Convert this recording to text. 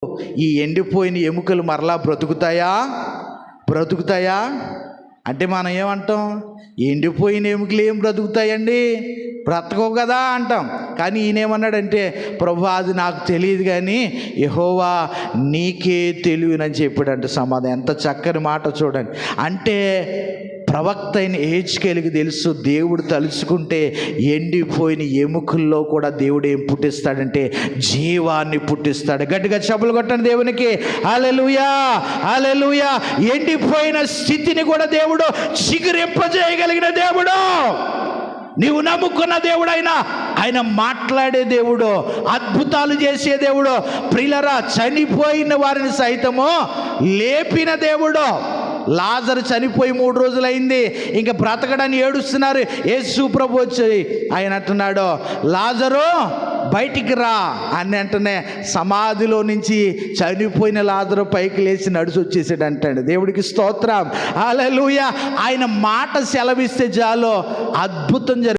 ఈ ఎండిపోయిన ఎముకలు మరలా బ్రతుకుతాయా అంటే మనం ఏమంటాం? ఎండిపోయిన ఎముకలు ఏం బ్రతుకుతాయండి, బ్రతకవు కదా అంటాం. కానీ ఈయనేమన్నాడంటే, ప్రభు అది నాకు తెలియదు కానీ యెహోవా నీకే తెలియనని చెప్పాడంటే సమాధానం. ఎంత చక్కని మాట చూడండి. అంటే ప్రవక్త అయిన హెజ్కేలుకి తెలుసు, దేవుడు తలుచుకుంటే ఎండిపోయిన ఎముకల్లో కూడా దేవుడు ఏం పుట్టిస్తాడంటే జీవాన్ని పుట్టిస్తాడు. గట్టిగా చప్పలు కొట్టండి దేవునికి. హల్లెలూయా, హల్లెలూయా. ఎండిపోయిన స్థితిని కూడా దేవుడు చిగురింపజేయగలిగిన దేవుడు. నీవు నమ్ముకున్న దేవుడైనా ఆయన మాట్లాడే దేవుడు, అద్భుతాలు చేసే దేవుడు. ప్రియులారా, చనిపోయిన వారిని సైతము లేపిన దేవుడు. లాజరు చనిపోయి 3 రోజులైంది, ఇంకా బ్రతకడని ఏడుస్తున్నారు. యేసు ప్రభు వచ్చి ఆయన అంటున్నాడు, లాజరు బయటికి రా అని అంటనే సమాధిలో నుంచి చనిపోయిన లాజరు పైకి లేచి నడిచి వచ్చేసాడు అంటాడు. దేవుడికి స్తోత్రం, హల్లెలూయా. ఆయన మాట సెలవిస్తే చాలు అద్భుతం జరుగుతుంది.